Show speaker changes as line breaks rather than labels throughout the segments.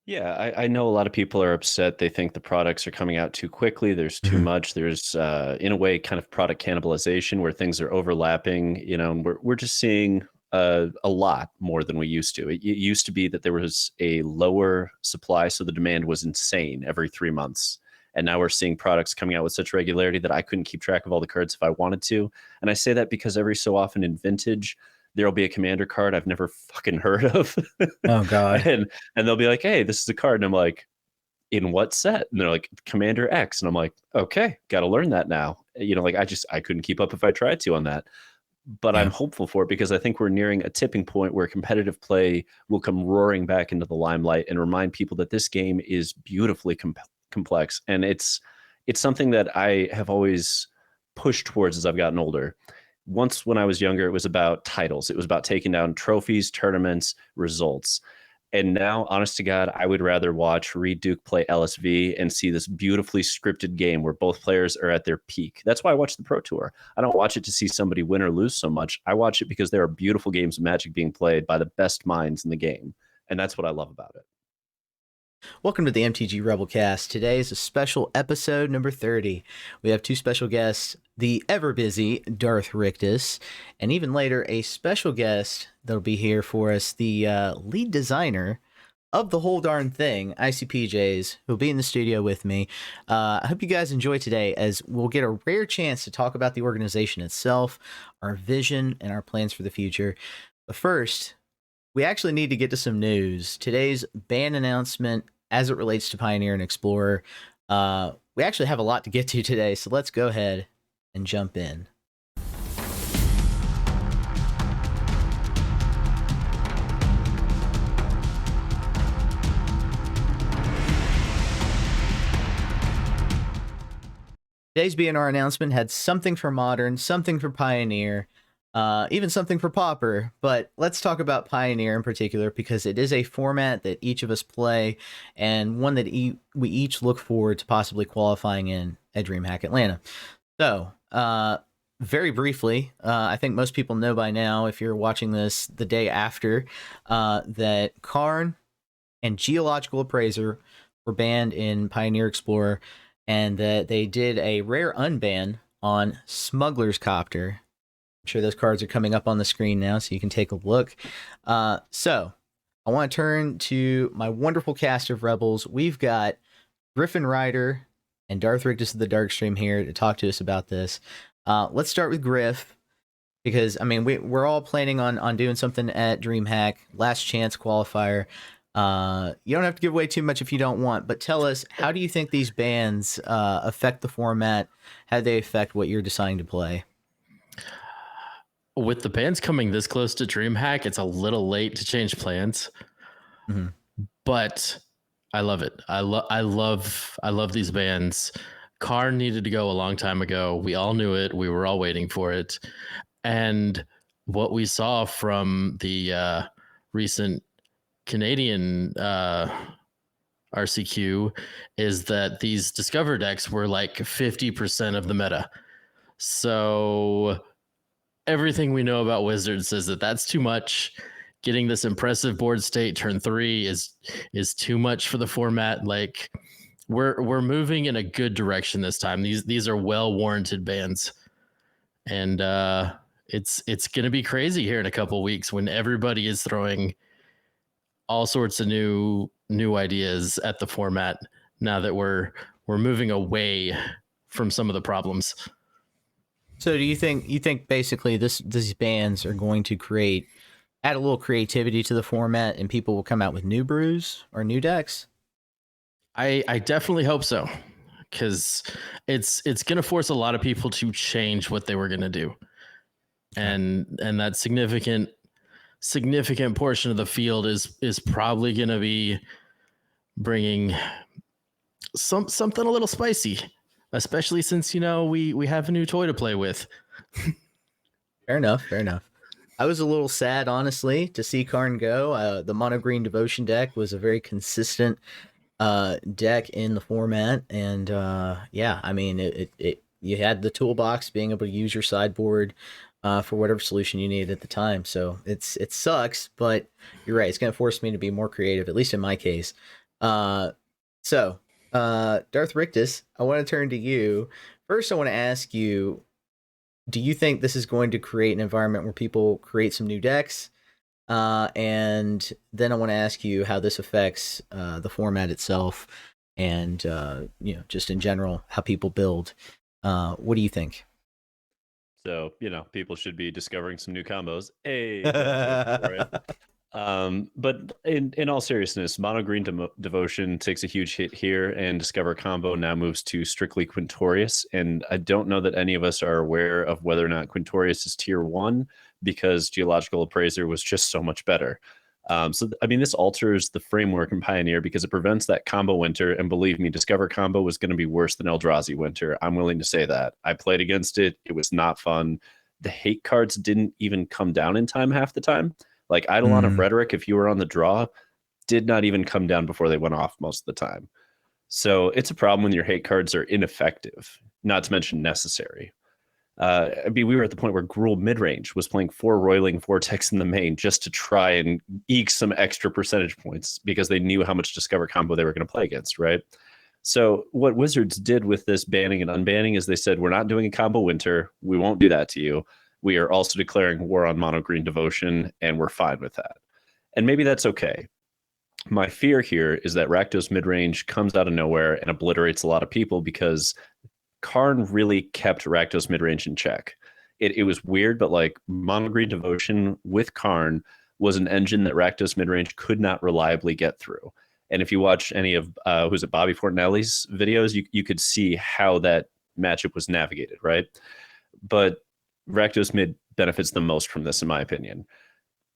Yeah, I know a lot of people are upset. They think the products are coming out too quickly. There's too
Mhm.
much. There's, in a way, kind of product cannibalization where things are overlapping. And we're just seeing a lot more than we used to. It used to be that there was a lower supply, so the demand was insane every 3 months. And now we're seeing products coming out with such regularity that I couldn't keep track of all the cards if I wanted to. And I say that because every so often in vintage, there'll be a commander card I've never fucking heard of.
Oh God.
and and they'll be like, "Hey, this is a card," and I'm like, "In what set?" And they're like, "Commander X," and I'm like, "Okay, got to learn that now." Like I couldn't keep up if I tried to on that, but I'm
Yeah.
hopeful for it because I think we're nearing a tipping point where competitive play will come roaring back into the limelight and remind people that this game is beautifully complex, and it's something that I have always pushed towards as I've gotten older. Once when I was younger, it was about titles. It was about taking down trophies, tournaments, results. And now, honest to God, I would rather watch Reed Duke play LSV and see this beautifully scripted game where both players are at their peak. That's why I watch the Pro Tour. I don't watch it to see somebody win or lose so much. I watch it because there are beautiful games of Magic being played by the best minds in the game. And that's what I love about it.
Welcome to the MTG Rebelcast. Today is a special episode number 30. We have two special guests, the ever busy Darth Riktus, and even later, a special guest that'll be here for us, the lead designer of the whole darn thing, ICPJs, who'll be in the studio with me. I hope you guys enjoy today, as we'll get a rare chance to talk about the organization itself, our vision, and our plans for the future. But first, we actually need to get to some news. Today's ban announcement as it relates to Pioneer and Explorer. We actually have a lot to get to today, so let's go ahead and jump in. Today's BNR announcement had something for Modern, something for Pioneer, even something for Pauper, but let's talk about Pioneer in particular because it is a format that each of us play and one that we each look forward to possibly qualifying in at DreamHack Atlanta. So, very briefly, I think most people know by now, if you're watching this the day after, that Karn and Geological Appraiser were banned in Pioneer Explorer, and that they did a rare unban on Smuggler's Copter. I'm sure those cards are coming up on the screen now, so you can take a look. So, I want to turn to my wonderful cast of Rebels. We've got Griffin Rider and Darth Riktus of the Darkstream here to talk to us about this. Let's start with Griff, because I mean we're all planning on doing something at DreamHack, last chance qualifier. You don't have to give away too much if you don't want, but tell us, how do you think these bans affect the format? How do they affect what you're deciding to play?
With the bans coming this close to DreamHack, it's a little late to change plans,
Mm-hmm.
but I love it. I love these bans. Karn needed to go a long time ago. We all knew it. We were all waiting for it. And what we saw from the recent Canadian RCQ is that these Discover decks were like 50% of the meta. So everything we know about Wizards says that that's too much. Getting this impressive board state turn 3 is too much for the format. Like we're moving in a good direction this time. These are well warranted bans, and it's gonna be crazy here in a couple weeks when everybody is throwing all sorts of new ideas at the format. Now that we're moving away from some of the problems.
So do you think basically these bans are going to add a little creativity to the format, and people will come out with new brews or new decks?
I definitely hope so, because it's going to force a lot of people to change what they were going to do, and that significant portion of the field is probably going to be bringing something a little spicy, especially since we have a new toy to play with.
Fair enough. Fair enough. I was a little sad, honestly, to see Karn go. The Mono Green Devotion deck was a very consistent deck in the format, and yeah, I mean, it you had the toolbox, being able to use your sideboard for whatever solution you needed at the time. So it sucks, but you're right. It's going to force me to be more creative, at least in my case. So, Darth Riktus, I want to turn to you. First, I want to ask you, do you think this is going to create an environment where people create some new decks? And then I want to ask you how this affects the format itself and, just in general, how people build. What do you think?
So, people should be discovering some new combos. Hey, right? But in all seriousness, Mono Green Devotion takes a huge hit here, and Discover Combo now moves to strictly Quintorius. And I don't know that any of us are aware of whether or not Quintorius is tier 1 because Geological Appraiser was just so much better. This alters the framework in Pioneer because it prevents that combo winter. And believe me, Discover Combo was going to be worse than Eldrazi winter. I'm willing to say that. I played against it. It was not fun. The hate cards didn't even come down in time half the time. Like Eidolon of Rhetoric, if you were on the draw, did not even come down before they went off most of the time. So it's a problem when your hate cards are ineffective, not to mention necessary. We were at the point where Gruul midrange was playing 4 Roiling Vortex in the main just to try and eke some extra percentage points because they knew how much Discover Combo they were going to play against, right? So what Wizards did with this banning and unbanning is they said, we're not doing a combo winter. We won't do that to you. We are also declaring war on Mono Green Devotion, and we're fine with that. And maybe that's okay. My fear here is that Rakdos midrange comes out of nowhere and obliterates a lot of people because Karn really kept Rakdos midrange in check. It was weird, but like Mono Green Devotion with Karn was an engine that Rakdos midrange could not reliably get through. And if you watch any of Bobby Fortinelli's videos, you could see how that matchup was navigated, right? But Rakdos mid benefits the most from this, in my opinion.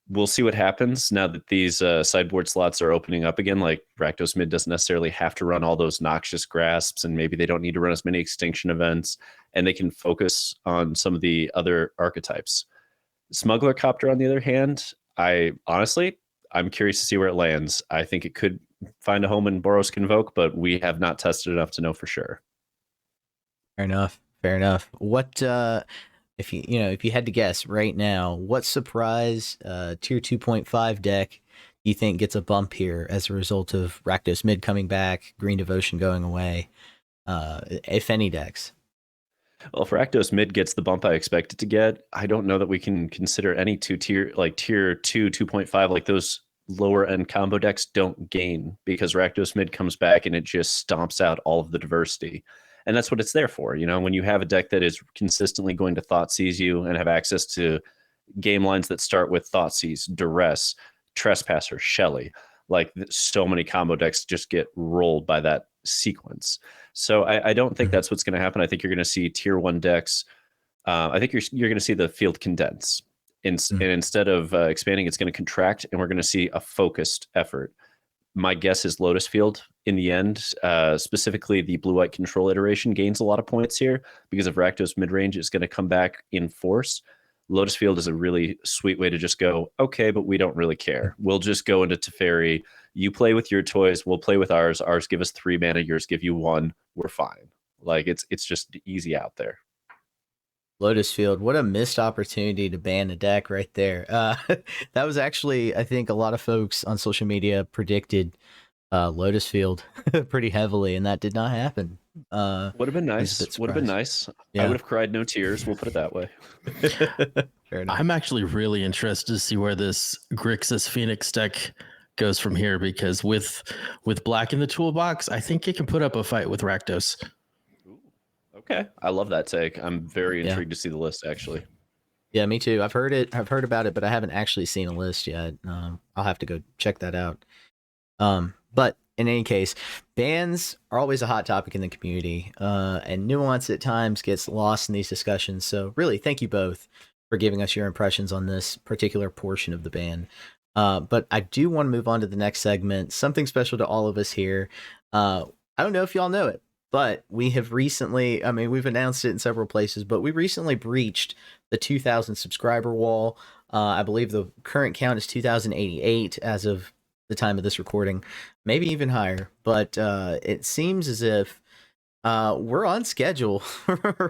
We'll see what happens now that these sideboard slots are opening up again. Like Rakdos mid doesn't necessarily have to run all those noxious grasps, and maybe they don't need to run as many extinction events, and they can focus on some of the other archetypes. Smuggler Copter, on the other hand, I'm curious to see where it lands. I think it could find a home in Boros Convoke, but we have not tested enough to know for sure.
Fair enough. What if you had to guess right now, what surprise tier 2.5 deck do you think gets a bump here as a result of Rakdos mid coming back, Green Devotion going away, if any decks?
Well, if Rakdos mid gets the bump I expect it to get, I don't know that we can consider any tier 2, 2.5, like those lower end combo decks don't gain because Rakdos mid comes back and it just stomps out all of the diversity. And that's what it's there for. When you have a deck that is consistently going to Thoughtseize you and have access to game lines that start with Thoughtseize, Duress, Trespasser, Shelly, like so many combo decks just get rolled by that sequence. So I don't think that's what's going to happen. I think you're going to see tier 1 decks. I think you're going to see the field condense. And instead of expanding, it's going to contract, and we're going to see a focused effort. My guess is Lotus Field in the end, specifically the blue-white control iteration, gains a lot of points here because if Rakdos midrange is going to come back in force, Lotus Field is a really sweet way to just go, okay, but we don't really care. We'll just go into Teferi. You play with your toys, we'll play with ours. Ours give us 3 mana, yours give you 1. We're fine. Like it's just easy out there.
Lotus Field, what a missed opportunity to ban a deck right there. That was actually, I think a lot of folks on social media predicted Lotus Field pretty heavily, and that did not happen.
Would have been nice. Would have been nice. Yeah. I would have cried no tears. We'll put it that way.
Fair enough. I'm actually really interested to see where this Grixis Phoenix deck goes from here, because with black in the toolbox, I think it can put up a fight with Rakdos.
Okay, I love that take. I'm very intrigued to see the list, actually.
Yeah, me too. I've heard about it, but I haven't actually seen a list yet. I'll have to go check that out. But in any case, bans are always a hot topic in the community, and nuance at times gets lost in these discussions. So really, thank you both for giving us your impressions on this particular portion of the ban. But I do want to move on to the next segment, something special to all of us here. I don't know if y'all know it, but we have recently, we've announced it in several places, but we recently breached the 2,000 subscriber wall. I believe the current count is 2,088 as of the time of this recording, maybe even higher. But it seems as if we're on schedule,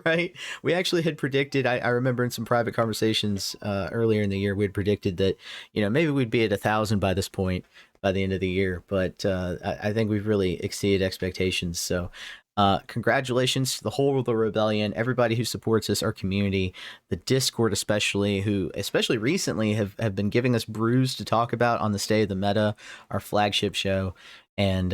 right? We actually had predicted, I remember in some private conversations earlier in the year, we had predicted that, maybe we'd be at 1,000 by this point. by the end of the year, but I think we've really exceeded expectations. So congratulations to the whole of the Rebellion, everybody who supports us, our community, the Discord especially, who especially recently have been giving us brews to talk about on the State of the Meta, our flagship show, and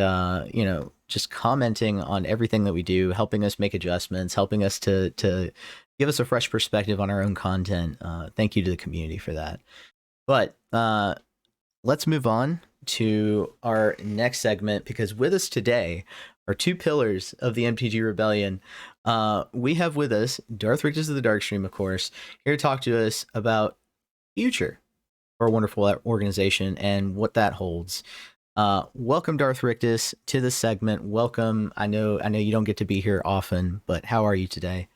just commenting on everything that we do, helping us make adjustments, helping us to give us a fresh perspective on our own content. Thank you to the community for that. But let's move on to our next segment, because with us today are two pillars of the MTG Rebellion. We have with us Darth Riktus of the Darkstream, of course, here to talk to us about future for a wonderful organization and what that holds. Welcome, Darth Riktus, to the segment. Welcome. I know you don't get to be here often, but how are you today?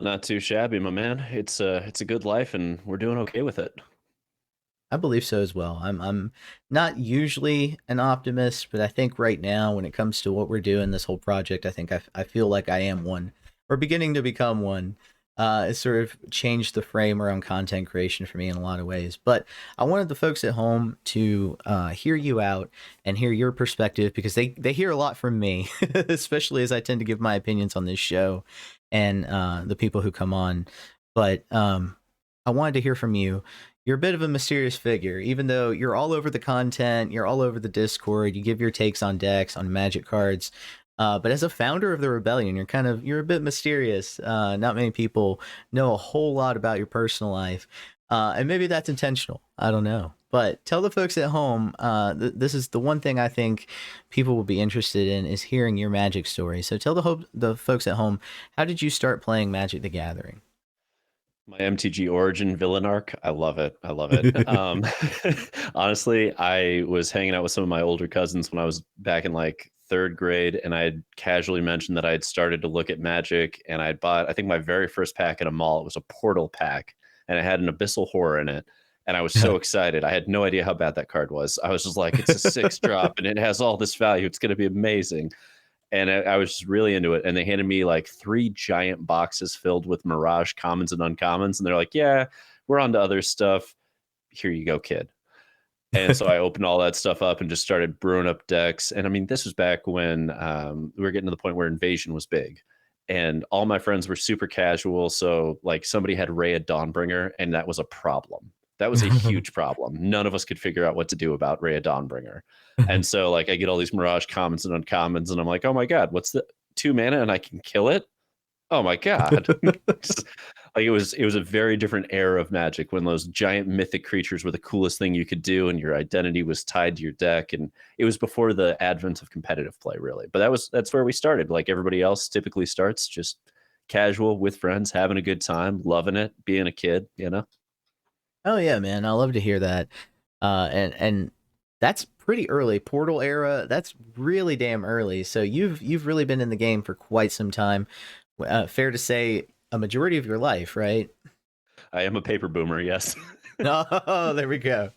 Not too shabby, my man. It's a good life, and we're doing okay with it.
I believe so as well. I'm not usually an optimist, but I think right now, when it comes to what we're doing, this whole project, I think I feel like I am one, or beginning to become one. It's sort of changed the frame around content creation for me in a lot of ways. But I wanted the folks at home to hear you out and hear your perspective, because they hear a lot from me, especially as I tend to give my opinions on this show and the people who come on. But I wanted to hear from you. You're a bit of a mysterious figure, even though you're all over the content, you're all over the Discord, you give your takes on decks, on Magic cards. But as a founder of the Rebellion, you're a bit mysterious. Not many people know a whole lot about your personal life. And maybe that's intentional. I don't know. But tell the folks at home, this is the one thing I think people will be interested in, is hearing your Magic story. So tell the folks at home, how did you start playing Magic the Gathering?
My MTG Origin villain arc, I love it. I love it. Honestly, I was hanging out with some of my older cousins when I was back in like third grade, and I had casually mentioned that I had started to look at Magic, and I had bought, I think, my very first pack at a mall. It was a Portal pack, and it had an Abyssal Horror in it. And I was so excited. I had no idea how bad that card was. I was just like, it's a 6-drop, and it has all this value. It's going to be amazing. And I was just really into it. And they handed me like 3 giant boxes filled with Mirage commons and uncommons. And they're like, yeah, we're on to other stuff. Here you go, kid. And so I opened all that stuff up and just started brewing up decks. And I mean, this was back when we were getting to the point where Invasion was big. And all my friends were super casual. So like somebody had Rhea Dawnbringer, and that was a problem. That was a huge problem. None of us could figure out what to do about Rhea Dawnbringer. And so like I get all these Mirage commons and uncommons, and I'm like, oh my God, what's the 2 mana and I can kill it? Oh my God. Like it was a very different era of Magic, when those giant mythic creatures were the coolest thing you could do, and your identity was tied to your deck. And it was before the advent of competitive play, really. But that's where we started. Like everybody else typically starts just casual with friends, having a good time, loving it, being a kid, you know?
Oh yeah, man, I love to hear that. And that's pretty early. Portal era, that's really damn early. So you've really been in the game for quite some time. Fair to say, a majority of your life, right?
I am a paper boomer, yes.
Oh, there we go.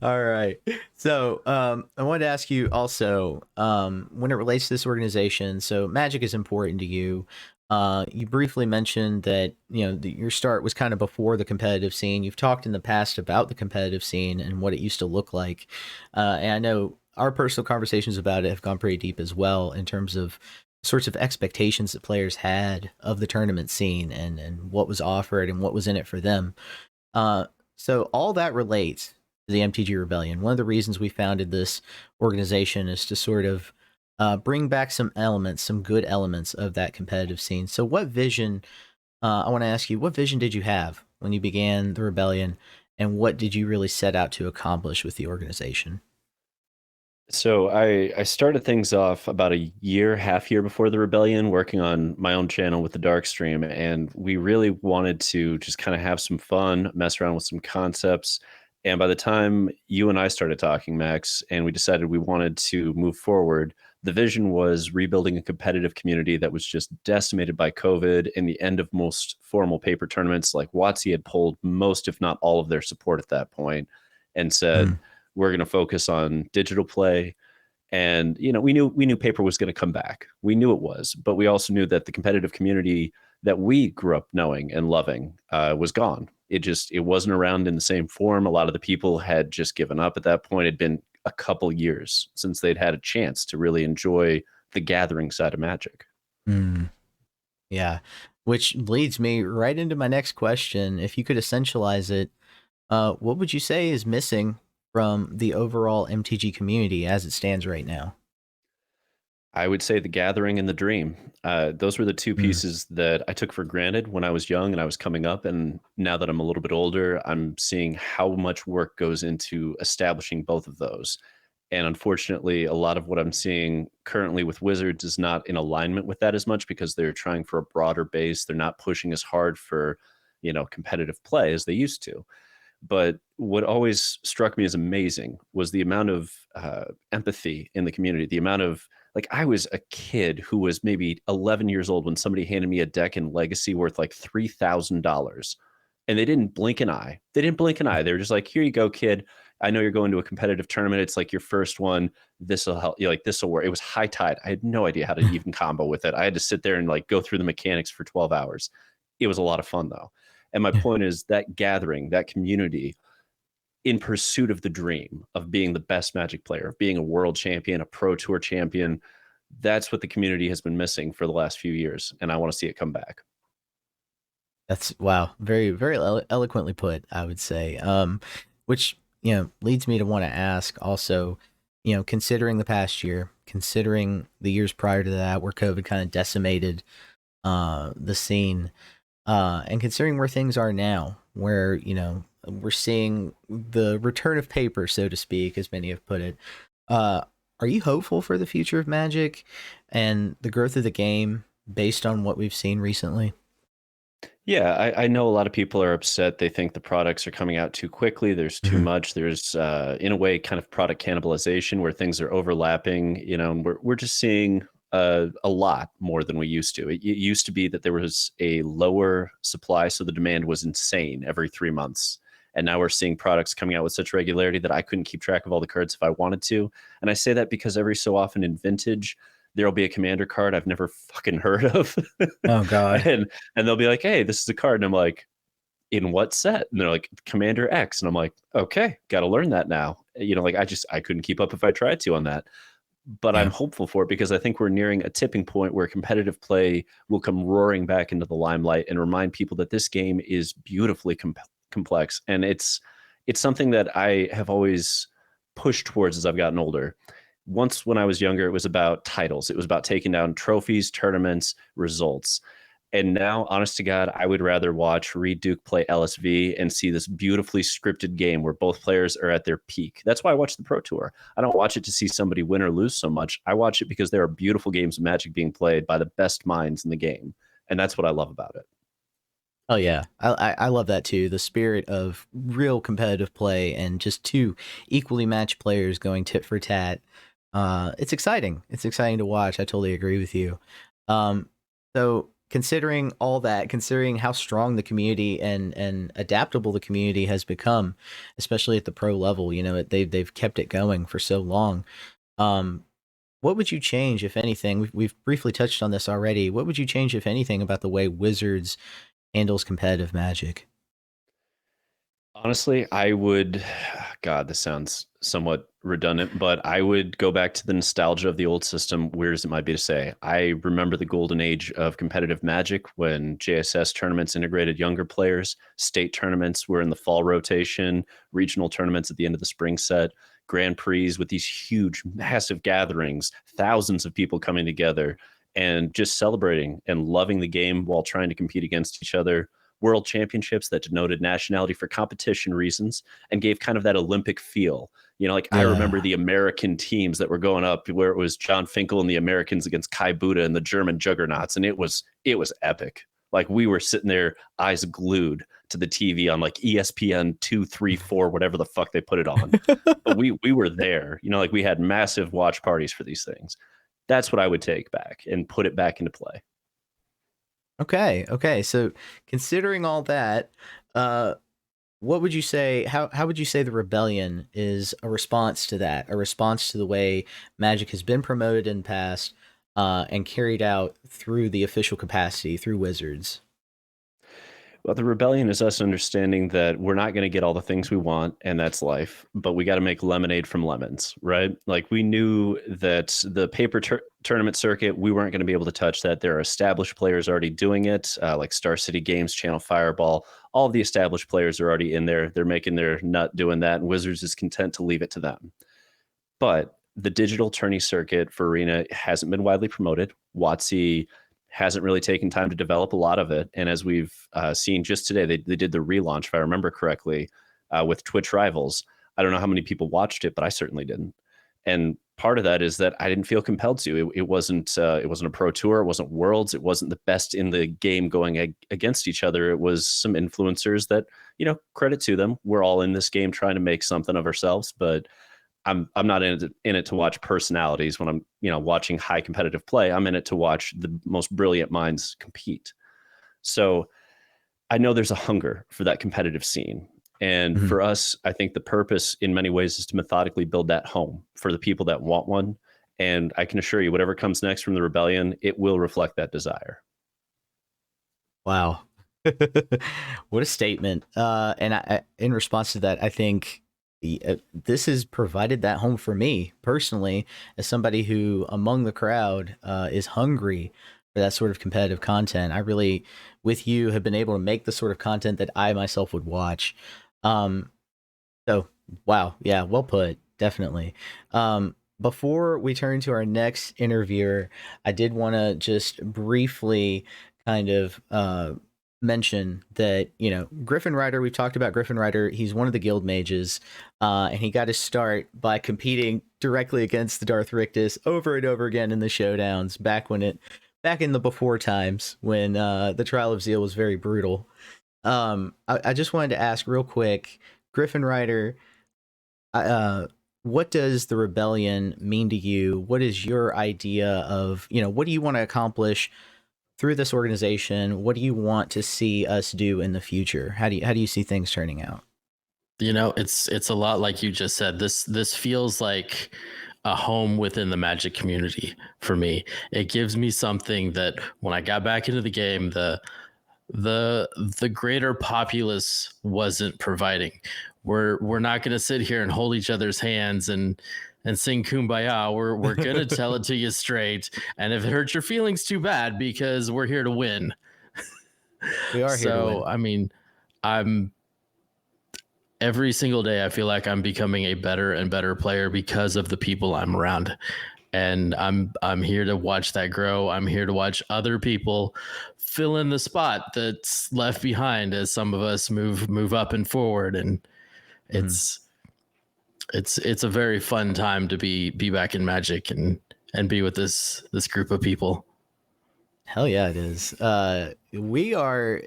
All right. So I wanted to ask you also, when it relates to this organization, so Magic is important to you. You briefly mentioned that your start was kind of before the competitive scene. You've talked in the past about the competitive scene and what it used to look like, and I know our personal conversations about it have gone pretty deep as well, in terms of sorts of expectations that players had of the tournament scene and what was offered and what was in it for them. So all that relates to the MTG Rebellion. One of the reasons we founded this organization is to sort of bring back some elements, some good elements of that competitive scene. So what vision, I want to ask you, what vision did you have when you began the Rebellion, and what did you really set out to accomplish with the organization?
So I started things off about a half year before the Rebellion, working on my own channel with the Darkstream, and we really wanted to just kind of have some fun, mess around with some concepts. And by the time you and I started talking, Max, and we decided we wanted to move forward, the vision was rebuilding a competitive community that was just decimated by COVID. In the end of most formal paper tournaments, like WotC had pulled most, if not all, of their support at that point, and said, we're going to focus on digital play. And we knew paper was going to come back. We knew it was, but we also knew that the competitive community that we grew up knowing and loving was gone. It wasn't around in the same form. A lot of the people had just given up at that point. It'd been a couple years since they'd had a chance to really enjoy the gathering side of Magic.
Mm, yeah, which leads me right into my next question. If you could essentialize it, what would you say is missing from the overall MTG community as it stands right now?
I would say the gathering and the dream. Those were the two
Mm,
pieces that I took for granted when I was young and I was coming up. And now that I'm a little bit older, I'm seeing how much work goes into establishing both of those. And unfortunately, a lot of what I'm seeing currently with Wizards is not in alignment with that as much because they're trying for a broader base. They're not pushing as hard for, competitive play as they used to. But what always struck me as amazing was the amount of empathy in the community, the amount of like I was a kid who was maybe 11 years old when somebody handed me a deck in Legacy worth like $3,000, and they didn't blink an eye. They didn't blink an eye. They were just like, "Here you go, kid. I know you're going to a competitive tournament. It's like your first one. This will help you. Like this will work." It was high tide. I had no idea how to even combo with it. I had to sit there and like go through the mechanics for 12 hours. It was a lot of fun though. And my point is that gathering, that community in pursuit of the dream of being the best Magic player, of being a world champion, a pro tour champion, that's what the community has been missing for the last few years. And I want to see it come back.
that's wow, very very eloquently put, I would say. Which leads me to want to ask also, considering the past year, considering the years prior to that, where COVID kind of decimated the scene, and considering where things are now, where we're seeing the return of paper, so to speak, as many have put it. Are you hopeful for the future of Magic and the growth of the game based on what we've seen recently?
Yeah, I know a lot of people are upset. They think the products are coming out too quickly. There's too
Mhm.
much. There's, in a way, kind of product cannibalization where things are overlapping. And we're just seeing a lot more than we used to. It used to be that there was a lower supply, so the demand was insane every 3 months. And now we're seeing products coming out with such regularity that I couldn't keep track of all the cards if I wanted to. And I say that because every so often in Vintage, there'll be a commander card I've never fucking heard of.
Oh God.
And they'll be like, "Hey, this is a card," and I'm like, "In what set?" And they're like, "Commander X," and I'm like, "Okay, got to learn that now." Like I couldn't keep up if I tried to on that. But I'm
Yeah.
hopeful for it because I think we're nearing a tipping point where competitive play will come roaring back into the limelight and remind people that this game is beautifully complex, and it's something that I have always pushed towards as I've gotten older. Once when I was younger, it was about titles. It was about taking down trophies, tournaments, results. And now, honest to God, I would rather watch Reed Duke play LSV and see this beautifully scripted game where both players are at their peak. That's why I watch the Pro Tour. I don't watch it to see somebody win or lose so much. I watch it because there are beautiful games of Magic being played by the best minds in the game. And that's what I love about it.
Oh yeah, I love that too. The spirit of real competitive play and just two equally matched players going tit for tat. It's exciting. It's exciting to watch. I totally agree with you. So considering all that, considering how strong the community and adaptable the community has become, especially at the pro level, they've kept it going for so long. Um, what would you change, if anything? We've briefly touched on this already. What would you change, if anything, about the way Wizards handles competitive Magic?
Honestly, I would, God, this sounds somewhat redundant, but I would go back to the nostalgia of the old system, weird as it might be to say. I remember the golden age of competitive Magic when JSS tournaments integrated younger players, state tournaments were in the fall rotation, regional tournaments at the end of the spring set, Grand Prix with these huge, massive gatherings, thousands of people coming together and just celebrating and loving the game while trying to compete against each other, world championships that denoted nationality for competition reasons and gave kind of that Olympic feel. Like I remember
Yeah.
the American teams that were going up where it was John Finkel and the Americans against Kai Buddha and the German juggernauts. And it was epic. Like we were sitting there, eyes glued to the TV on like ESPN 2, 3, 4, whatever the fuck they put it on. But we were there, like we had massive watch parties for these things. That's what I would take back and put it back into play.
Okay. Okay. So considering all that, uh, what would you say? How would you say the Rebellion is a response to that? A response to the way Magic has been promoted in past, and carried out through the official capacity through Wizards.
Well, the rebellion is us understanding that we're not going to get all the things we want, and that's life, but we got to make lemonade from lemons, right? Like we knew that the paper tournament circuit, we weren't going to be able to touch that. There are established players already doing it, like Star City Games, Channel Fireball. All of the established players are already in there. They're making their nut doing that, and Wizards is content to leave it to them. But the digital tourney circuit for Arena hasn't been widely promoted. WotC hasn't really taken time to develop a lot of it. And as we've seen just today, they did the relaunch, if I remember correctly, with Twitch Rivals. I don't know how many people watched it, but I certainly didn't. And part of that is that I didn't feel compelled to. It wasn't a pro tour. It wasn't Worlds. It wasn't the best in the game going against each other. It was some influencers that, credit to them. We're all in this game trying to make something of ourselves, but I'm not in it to watch personalities when I'm watching high competitive play. I'm in it to watch the most brilliant minds compete. So I know there's a hunger for that competitive scene. And for us, I think the purpose in many ways is to methodically build that home for the people that want one. And I can assure you, whatever comes next from the Rebellion, it will reflect that desire.
Wow. What a statement. And I, in response to that, I think this has provided that home for me personally, as somebody who among the crowd is hungry for that sort of competitive content. I really, with you, have been able to make the sort of content that I myself would watch. So wow, yeah, well put, definitely. Before we turn to our next interviewer, I did want to just briefly kind of mention that, Griffin Rider, we've talked about Griffin Rider. He's one of the guild mages, and he got his start by competing directly against the Darth Riktus over and over again in the showdowns back in the before times when the Trial of Zeal was very brutal. I just wanted to ask real quick, Griffin Rider, what does the Rebellion mean to you? What is your idea of, what do you want to accomplish through this organization? What do you want to see us do in the future? How do you see things turning out?
It's a lot like you just said. This feels like a home within the Magic community for me. It gives me something that when I got back into the game, the greater populace wasn't providing. We're not going to sit here and hold each other's hands and sing Kumbaya. We're going to tell it to you straight. And if it hurts your feelings, too bad, because we're here to win.
We are here to win.
So, I mean, every single day, I feel like I'm becoming a better and better player because of the people I'm around. And I'm here to watch that grow. I'm here to watch other people fill in the spot that's left behind as some of us move up and forward. And it's a very fun time to be back in Magic and be with this group of people.
Hell yeah, it is. We are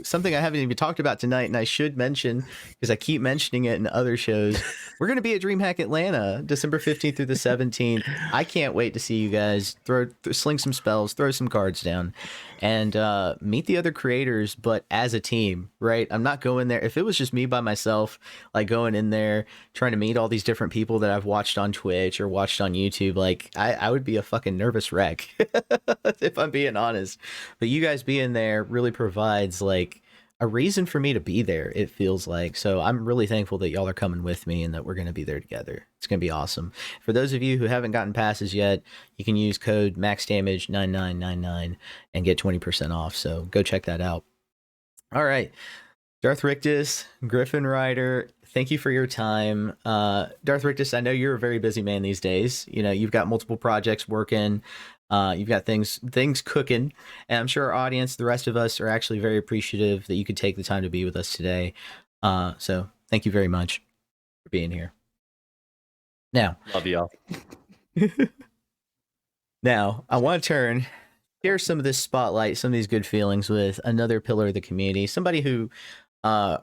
something I haven't even talked about tonight, and I should mention because I keep mentioning it in other shows. We're going to be at DreamHack Atlanta, December 15th through the 17th. I can't wait to see you guys sling some spells, throw some cards down, and meet the other creators, but as a team, right? I'm not going there. If it was just me by myself, like going in there, trying to meet all these different people that I've watched on Twitch or watched on YouTube, like I would be a fucking nervous wreck, if I'm being honest. But you guys being there really provides like a reason for me to be there, it feels like. So I'm really thankful that y'all are coming with me and that we're going to be there together. It's going to be awesome. For those of you who haven't gotten passes yet, you can use code MAXDamage9999 and get 20% off. So go check that out. All right. Darth Riktus, Griffin Rider, thank you for your time. Darth Riktus, I know you're a very busy man these days. You've got multiple projects working. You've got things cooking, and I'm sure our audience, the rest of us, are actually very appreciative that you could take the time to be with us today. So thank you very much for being here. Now,
love y'all.
Now, I want to share some of this spotlight, some of these good feelings with another pillar of the community, somebody who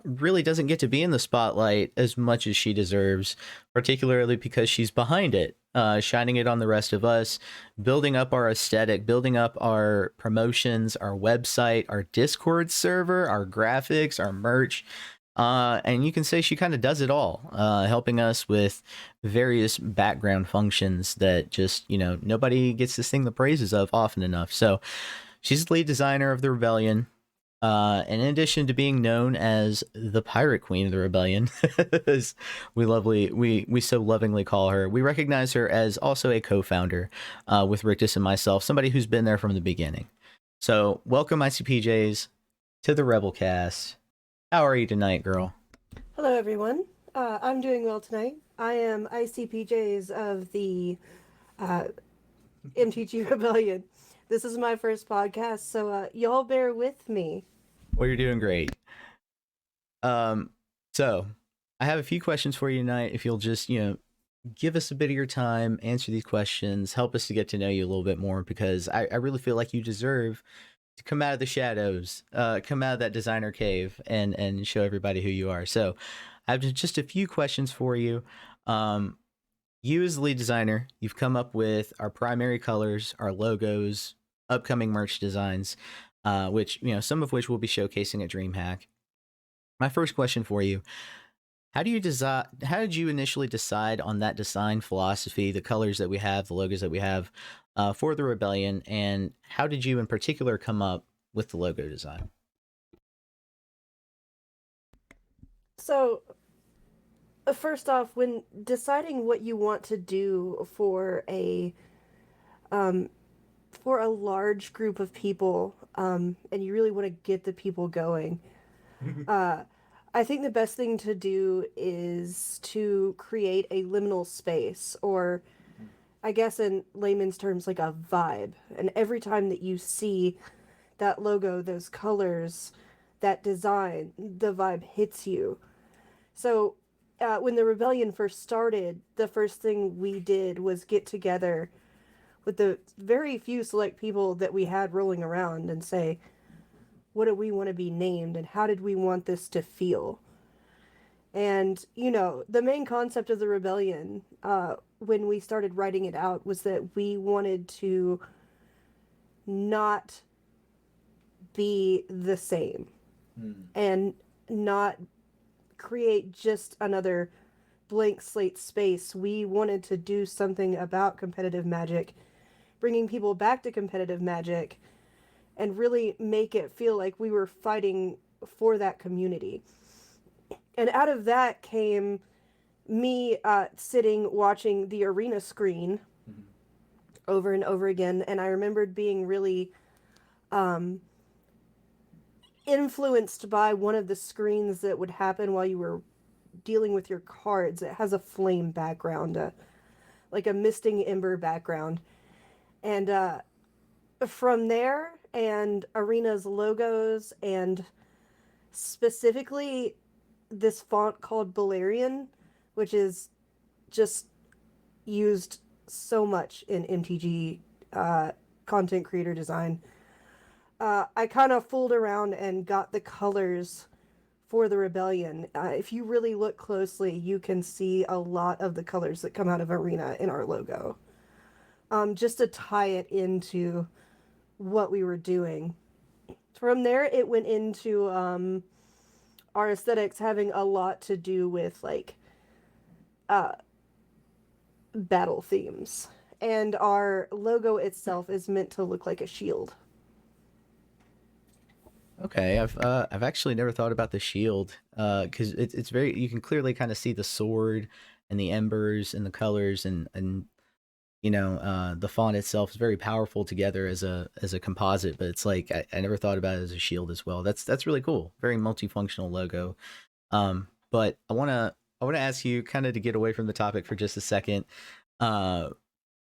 really doesn't get to be in the spotlight as much as she deserves, particularly because she's behind it, shining it on the rest of us, building up our aesthetic, building up our promotions, our website, our Discord server, our graphics, our merch. And you can say she kind of does it all, helping us with various background functions that just, nobody gets to sing the praises of often enough. So she's the lead designer of the Rebellion. And in addition to being known as the Pirate Queen of the Rebellion, as we so lovingly call her, we recognize her as also a co-founder with Riktus and myself, somebody who's been there from the beginning. So welcome ICPJs to the Rebelcast. How are you tonight, girl?
Hello, everyone. I'm doing well tonight. I am ICPJs of the MTG Rebellion. This is my first podcast, so y'all bear with me.
Well, you're doing great. So I have a few questions for you tonight. If you'll just, give us a bit of your time, answer these questions, help us to get to know you a little bit more, because I really feel like you deserve to come out of the shadows, come out of that designer cave and show everybody who you are. So I have just a few questions for you. You as the lead designer, you've come up with our primary colors, our logos, upcoming merch designs, which, some of which we'll be showcasing at DreamHack. My first question for you: how did you initially decide on that design philosophy, the colors that we have, the logos that we have for the Rebellion, and how did you in particular come up with the logo design?
So, first off, when deciding what you want to do for a large group of people, and you really want to get the people going, I think the best thing to do is to create a liminal space, or I guess in layman's terms, like a vibe. And every time that you see that logo, those colors, that design, the vibe hits you. So when the Rebellion first started, the first thing we did was get together with the very few select people that we had rolling around and say, what do we want to be named and how did we want this to feel? And, the main concept of the Rebellion, when we started writing it out, was that we wanted to not be the same and not create just another blank slate space. We wanted to do something about competitive Magic, bringing people back to competitive Magic, and really make it feel like we were fighting for that community. And out of that came me sitting watching the arena screen over and over again, and I remembered being really influenced by one of the screens that would happen while you were dealing with your cards. It has a flame background, like a misting ember background. And from there, and Arena's logos, and specifically this font called Balerion, which is just used so much in MTG content creator design, I kind of fooled around and got the colors for the Rebellion. If you really look closely, you can see a lot of the colors that come out of Arena in our logo, just to tie it into what we were doing. From there, it went into our aesthetics having a lot to do with battle themes, and our logo itself is meant to look like a shield.
Okay, I've actually never thought about the shield, because it's very, you can clearly kind of see the sword and the embers and the colors, and the font itself is very powerful together as a composite. But it's like I never thought about it as a shield as well. That's really cool. Very multifunctional logo. But I wanna ask you, kind of to get away from the topic for just a second. I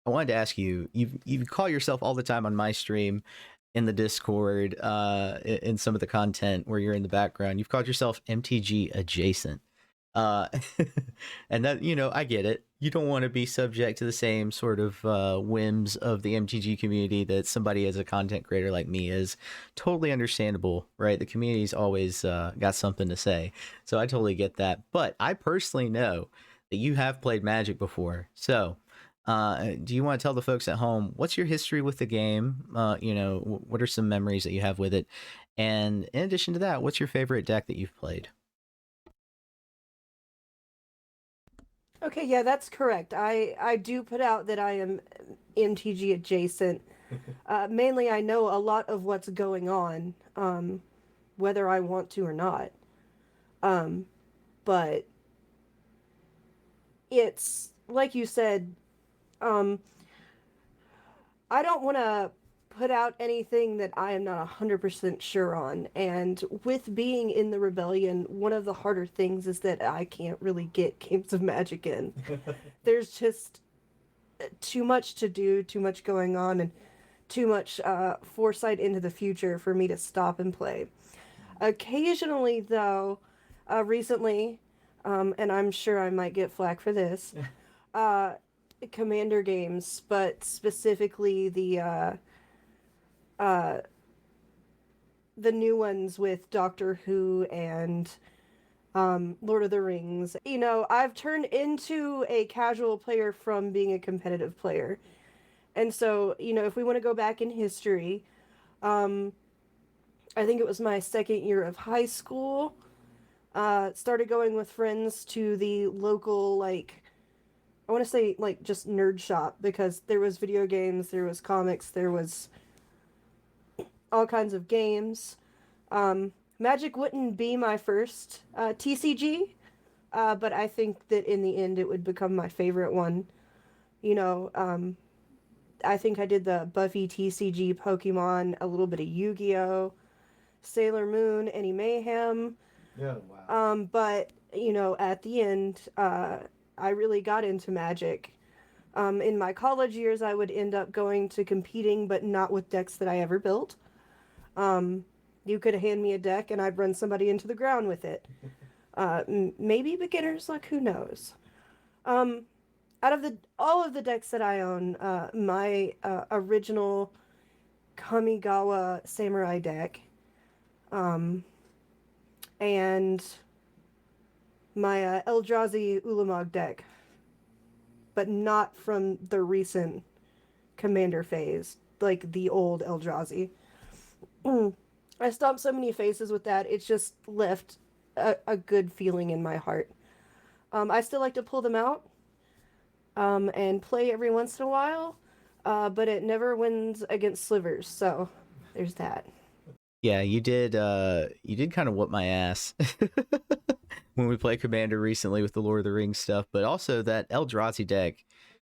wanted to ask you, you call yourself all the time on my stream, in the Discord, in some of the content where you're in the background, you've called yourself MTG adjacent. And that, I get it. You don't want to be subject to the same sort of whims of the MTG community that somebody as a content creator like me is. Totally understandable, right? The community's always got something to say. So I totally get that. But I personally know that you have played Magic before. So do you want to tell the folks at home what's your history with the game? What are some memories that you have with it? And in addition to that, what's your favorite deck that you've played?
Okay, yeah, that's correct. I do put out that I am MTG adjacent. Mainly, I know a lot of what's going on. whether I want to or not. But it's like you said, I don't want to put out anything that I am not 100% sure on. And with being in the Rebellion, one of the harder things is that I can't really get games of Magic in. There's just too much to do, too much going on, and too much foresight into the future for me to stop and play. Occasionally, though, recently, and I'm sure I might get flack for this, Commander games, but specifically the new ones with Doctor Who and Lord of the Rings. You know, I've turned into a casual player from being a competitive player. And so, you know, if we want to go back in history, I think it was my second year of high school, started going with friends to the local, like, I want to say, like, just nerd shop, because there was video games, there was comics, there was all kinds of games. Magic wouldn't be my first TCG, but I think that in the end it would become my favorite one. You know, I think I did the Buffy TCG, Pokemon, a little bit of Yu-Gi-Oh!, Sailor Moon, Any Mayhem.
Oh, wow.
But, you know, at the end, I really got into Magic. In my college years, I would end up going to competing, but not with decks that I ever built. You could hand me a deck and I'd run somebody into the ground with it. Maybe beginner's luck, who knows? Out of all of the decks that I own, my original Kamigawa Samurai deck, and my Eldrazi Ulamog deck, but not from the recent Commander phase, like the old Eldrazi. I stomped so many faces with that, it's just left a good feeling in my heart. I still like to pull them out and play every once in a while, but it never wins against slivers, so there's that.
Yeah, you did kind of whoop my ass when we played Commander recently with the Lord of the Rings stuff, but also that Eldrazi deck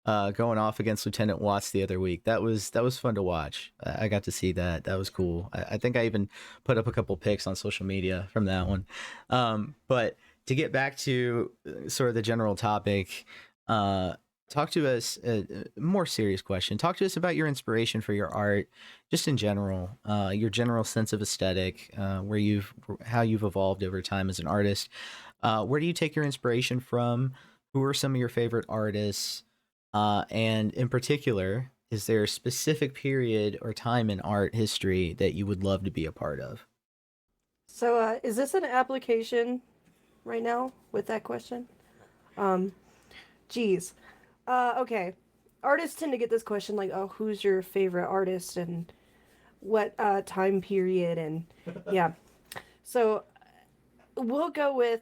going off against Lieutenant Watts the other week. That was fun to watch. I got to see that. That was cool. I think I even put up a couple pics on social media from that one. But to get back to sort of the general topic, talk to us, a more serious question. Talk to us about your inspiration for your art, just in general, your general sense of aesthetic, how you've evolved over time as an artist. Where do you take your inspiration from? Who are some of your favorite artists? And in particular, is there a specific period or time in art history that you would love to be a part of?
So, is this an application right now with that question? Geez. Okay. Artists tend to get this question like, oh, who's your favorite artist and what time period, and yeah. So we'll go with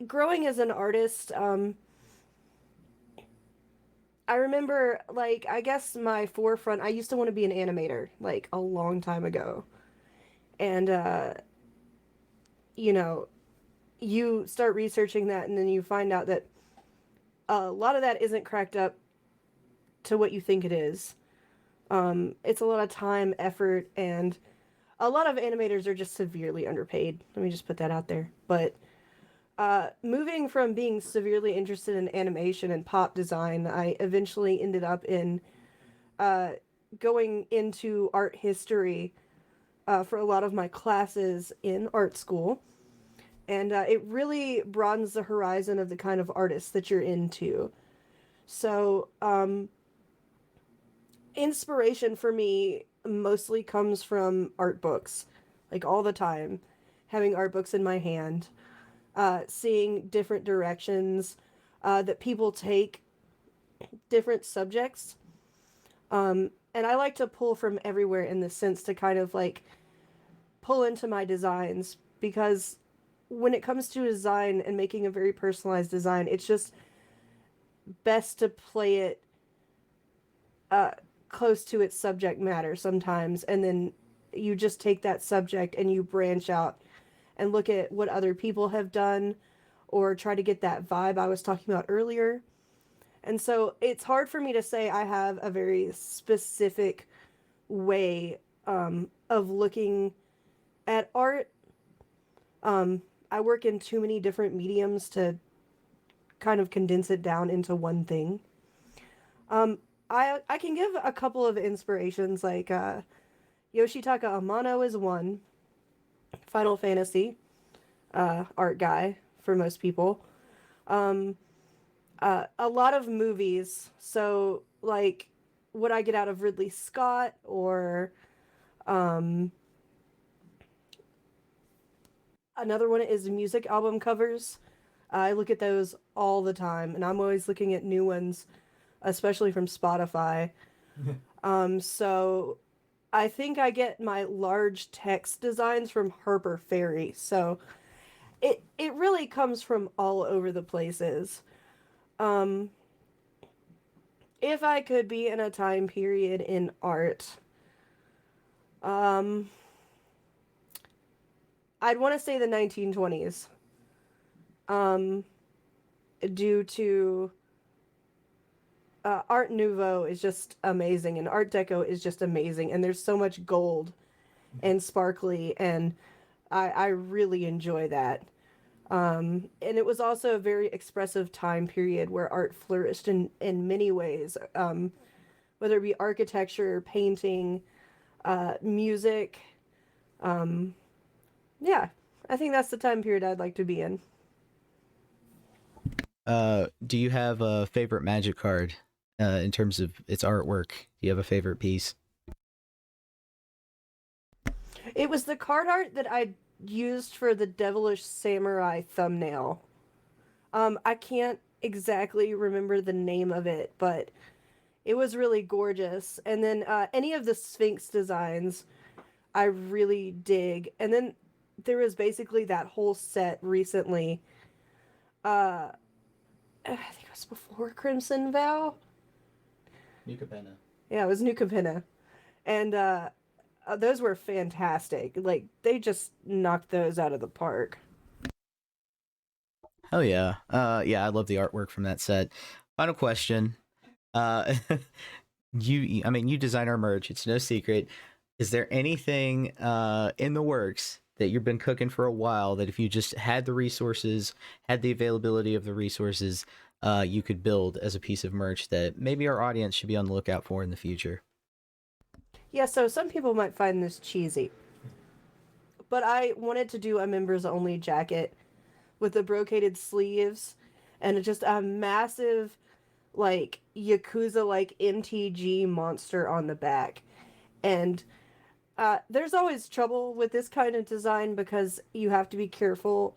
growing as an artist. I remember, like, I guess my forefront, I used to want to be an animator, like, a long time ago. And, you know, you start researching that and then you find out that a lot of that isn't cracked up to what you think it is. It's a lot of time, effort, and a lot of animators are just severely underpaid. Let me just put that out there. But moving from being severely interested in animation and pop design, I eventually ended up in going into art history for a lot of my classes in art school. And it really broadens the horizon of the kind of artists that you're into. So, inspiration for me mostly comes from art books, like all the time, having art books in my hand, seeing different directions that people take, different subjects. And I like to pull from everywhere in the sense to kind of like pull into my designs, because when it comes to design and making a very personalized design, it's just best to play it close to its subject matter sometimes, and then you just take that subject and you branch out and look at what other people have done or try to get that vibe I was talking about earlier. And so it's hard for me to say I have a very specific way of looking at art. I work in too many different mediums to kind of condense it down into one thing. I can give a couple of inspirations, like Yoshitaka Amano is one, Final Fantasy art guy for most people. A lot of movies, so like what I get out of Ridley Scott or another one is music album covers. I look at those all the time, and I'm always looking at new ones, especially from Spotify. So I think I get my large text designs from Harper Ferry. So it really comes from all over the places. If I could be in a time period in art, I'd want to say the 1920s. Due to Art Nouveau is just amazing, and Art Deco is just amazing, and there's so much gold and sparkly, and I really enjoy that. And it was also a very expressive time period where art flourished in many ways, whether it be architecture, painting, music. Yeah, I think that's the time period I'd like to be in.
Do you have a favorite Magic card in terms of its artwork? Do you have a favorite piece?
It was the card art that I used for the Devilish Samurai thumbnail. I can't exactly remember the name of it, but it was really gorgeous. And then any of the Sphinx designs I really dig. And then there was basically that whole set recently. I think it was before Crimson Vow.
New Capenna.
Yeah, it was New Capenna. And those were fantastic. Like, they just knocked those out of the park.
Oh yeah. Yeah, I love the artwork from that set. Final question. You design our merch. It's no secret. Is there anything in the works that you've been cooking for a while that if you just had the resources, had the availability of the resources, you could build as a piece of merch that maybe our audience should be on the lookout for in the future?
Yeah, so some people might find this cheesy, but I wanted to do a members only jacket with the brocaded sleeves and just a massive, like, Yakuza like MTG monster on the back. And there's always trouble with this kind of design because you have to be careful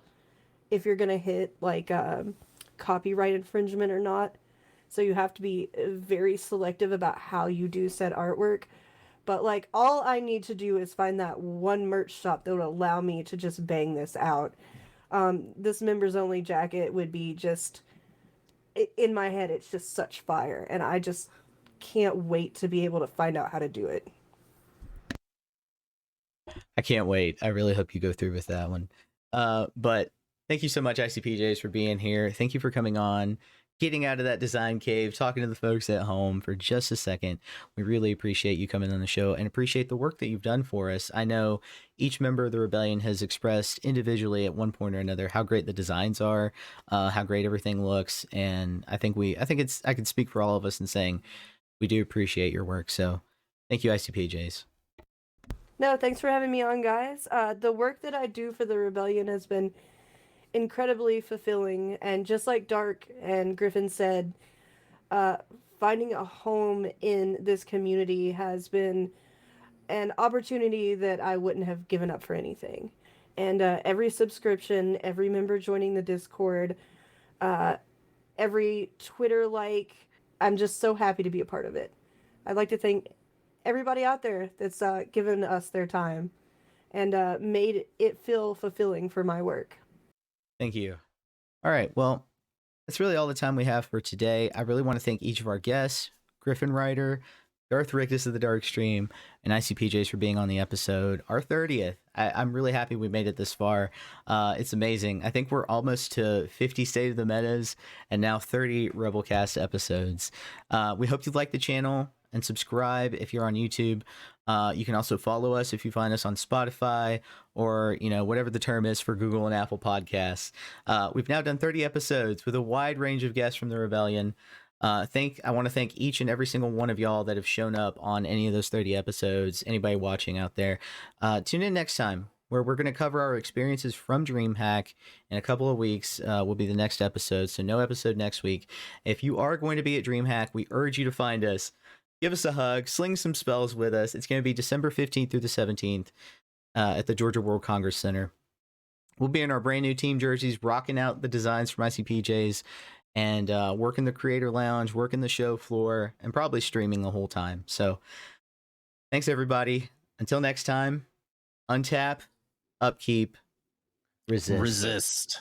if you're gonna hit like copyright infringement or not. So you have to be very selective about how you do said artwork. But like all I need to do is find that one merch shop that would allow me to just bang this out. This members only jacket would be just in my head. It's just such fire, and I just can't wait to be able to find out how to do it.
I can't wait. I really hope you go through with that one. But thank you so much, ICPJs, for being here. Thank you for coming on, getting out of that design cave, talking to the folks at home for just a second. We really appreciate you coming on the show and appreciate the work that you've done for us. I know each member of the Rebellion has expressed individually at one point or another how great the designs are, how great everything looks, and I can speak for all of us in saying we do appreciate your work. So thank you, ICPJs.
No, thanks for having me on, guys. The work that I do for the Rebellion has been incredibly fulfilling, and just like Dark and Griffin said, finding a home in this community has been an opportunity that I wouldn't have given up for anything. And every subscription, every member joining the Discord, every Twitter like, I'm just so happy to be a part of it. I'd like to thank everybody out there that's given us their time and made it feel fulfilling for my work.
Thank you. All right. Well, that's really all the time we have for today. I really want to thank each of our guests, Griffin Ryder, Darth, Riktus of the Dark Stream, and ICPJs for being on the episode. Our 30th. I'm really happy we made it this far. It's amazing. I think we're almost to 50 State of the Metas and now 30 Rebelcast episodes. We hope you like the channel and subscribe if you're on YouTube. You can also follow us if you find us on Spotify or, whatever the term is for Google and Apple Podcasts. We've now done 30 episodes with a wide range of guests from the Rebellion. I want to thank each and every single one of y'all that have shown up on any of those 30 episodes. Anybody watching out there, tune in next time where we're going to cover our experiences from DreamHack. In a couple of weeks will be the next episode, so no episode next week. If you are going to be at DreamHack, we urge you to find us, give us a hug, sling some spells with us. It's going to be December 15th through the 17th at the Georgia World Congress Center. We'll be in our brand new team jerseys, rocking out the designs from ICPJs, and working the creator lounge, working the show floor, and probably streaming the whole time. So thanks, everybody. Until next time, untap, upkeep, resist.